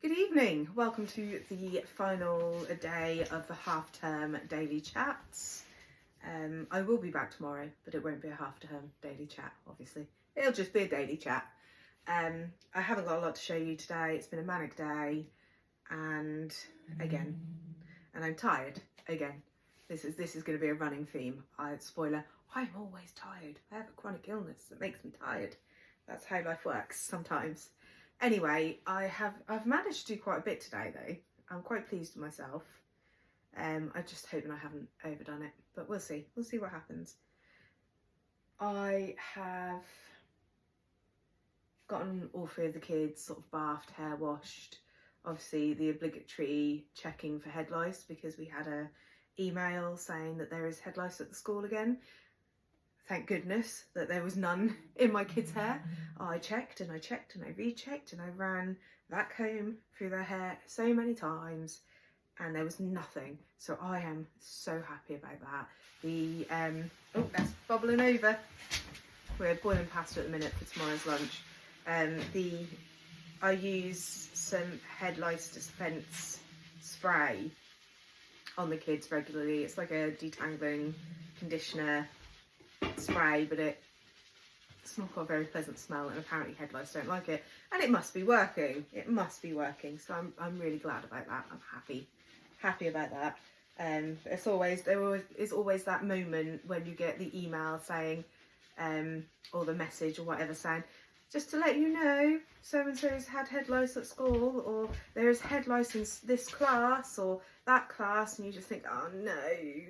Good evening. Welcome to the final day of the half-term daily chats. I will be back tomorrow, but it won't be a half-term daily chat, obviously. It'll just be a daily chat. I haven't got a lot to show you today. It's been a manic day, and I'm tired again. This is going to be a running theme. Spoiler, I'm always tired. I have a chronic illness that makes me tired. That's how life works sometimes. Anyway, I've managed to do quite a bit today though. I'm quite pleased with myself. I'm just hoping I haven't overdone it, but we'll see. We'll see what happens. I have gotten all three of the kids sort of bathed, hair washed. Obviously the obligatory checking for head lice, because we had a email saying that there is head lice at the school again. Thank goodness that there was none in my kids' hair. I checked and I checked and I rechecked and I ran that comb through their hair so many times and there was nothing. So I am so happy about that. Oh, that's bubbling over. We're boiling pasta at the minute for tomorrow's lunch. I use some head lice dispense spray on the kids regularly. It's like a detangling conditioner spray, but it's not got a very pleasant smell, and apparently head lice don't like it, and it must be working. It must be working, so I'm really glad about that. I'm happy about that. There is always that moment when you get the email saying or the message or whatever saying, just to let you know, so and so's had head lice at school, or there is head lice in this class or that class, and you just think, oh no,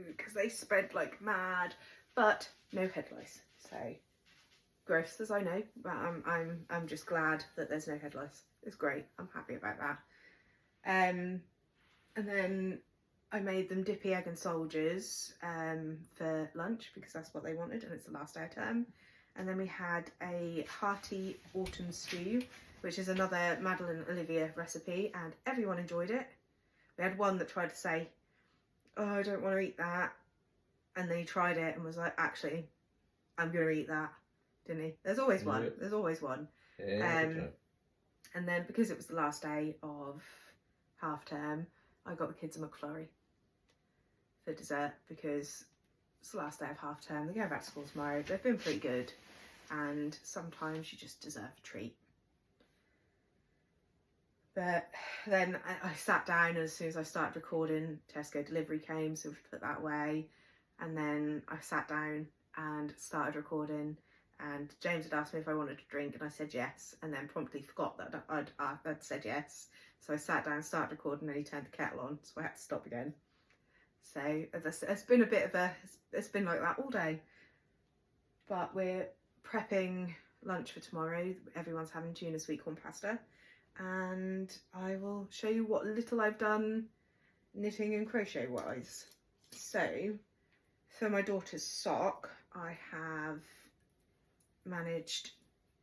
because they spread like mad. But no head lice, so gross as I know, but I'm just glad that there's no head lice. It's great. I'm happy about that. And then I made them dippy egg and soldiers for lunch because that's what they wanted, and it's the last day of term. And then we had a hearty autumn stew, which is another Madeline Olivia recipe, and everyone enjoyed it. We had one that tried to say, oh, I don't want to eat that. And then he tried it and was like, actually, I'm going to eat that, didn't he? There's always one. Yep. There's always one. Yeah, and then because it was the last day of half term, I got the kids a McFlurry for dessert because it's the last day of half term. They're going back to school tomorrow. They've been pretty good, and sometimes you just deserve a treat. But then I sat down, and as soon as I started recording, Tesco delivery came, so we've put that away. And then I sat down and started recording, and James had asked me if I wanted to drink, and I said yes, and then promptly forgot that I'd said yes. So I sat down, started recording, and he turned the kettle on, so I had to stop again. So it's been it's been like that all day. But we're prepping lunch for tomorrow. Everyone's having tuna sweet corn pasta, and I will show you what little I've done knitting and crochet wise. So for my daughter's sock, I have managed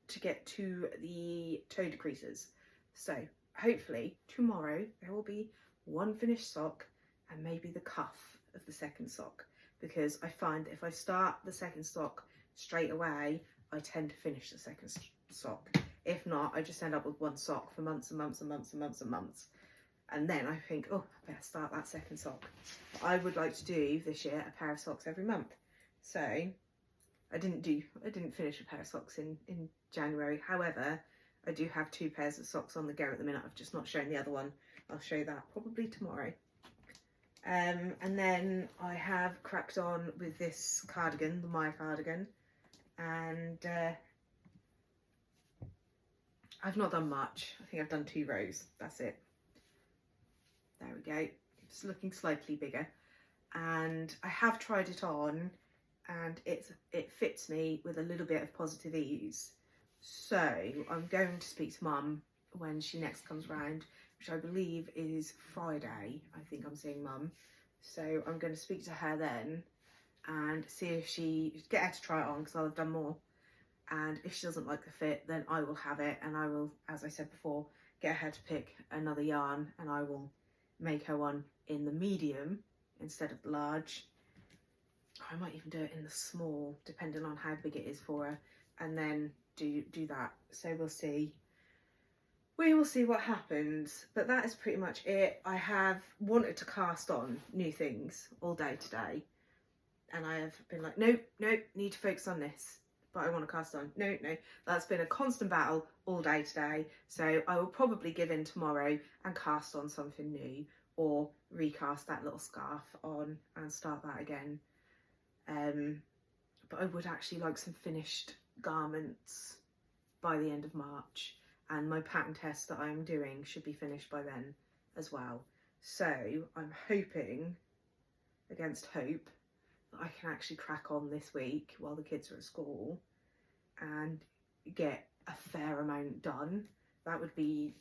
to get to the toe decreases. So hopefully tomorrow there will be one finished sock and maybe the cuff of the second sock, because I find that if I start the second sock straight away, I tend to finish the second sock. If not, I just end up with one sock for months and months and months and months and months. And then I think, oh, I better start that second sock. I would like to do this year a pair of socks every month. So I didn't finish a pair of socks in January. However, I do have 2 pairs of socks on the go at the minute. I've just not shown the other one. I'll show that probably tomorrow. And then I have cracked on with this cardigan, the Maya cardigan. And I've not done much. I think I've done 2 rows. That's it. There we go. It's looking slightly bigger, and I have tried it on, and it fits me with a little bit of positive ease. So I'm going to speak to Mum when she next comes round, which I believe is Friday. I think I'm seeing Mum, so I'm going to speak to her then and see if get her to try it on, because I'll have done more. And if she doesn't like the fit, then I will have it, and I will, as I said before, get her to pick another yarn, and I will make her one in the medium instead of the large. I might even do it in the small, depending on how big it is for her, and then do that. So we'll see. we will see what happens, but that is pretty much it. I have wanted to cast on new things all day today, and I have been like, no, need to focus on this, but I want to cast on. No, that's been a constant battle all day today, so I will probably give in tomorrow and cast on something new, or recast that little scarf on and start that again. But I would actually like some finished garments by the end of March, and my pattern test that I'm doing should be finished by then as well. So I'm hoping, against hope, that I can actually crack on this week while the kids are at school and get a fair amount done. That would be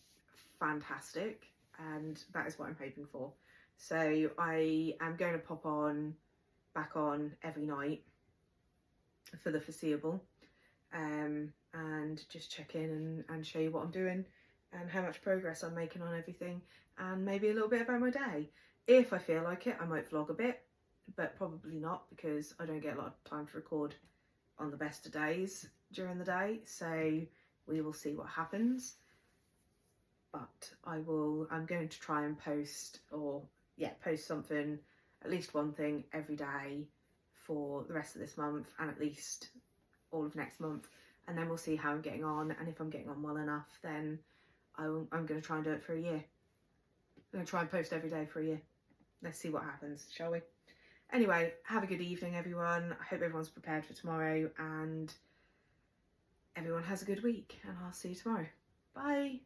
fantastic, and that is what I'm hoping for. So I am going to pop back on every night for the foreseeable, and just check in and show you what I'm doing and how much progress I'm making on everything, and maybe a little bit about my day. If I feel like it, I might vlog a bit, but probably not, because I don't get a lot of time to record on the best of days during the day, so we will see what happens. But I'm going to try and post something, at least one thing every day for the rest of this month, and at least all of next month, and then we'll see how I'm getting on, and if I'm getting on well enough, then I'm going to try and do it for a year. I'm going to try and post every day for a year. Let's see what happens, shall we? Anyway, have a good evening, everyone. I hope everyone's prepared for tomorrow, and everyone has a good week, and I'll see you tomorrow. Bye.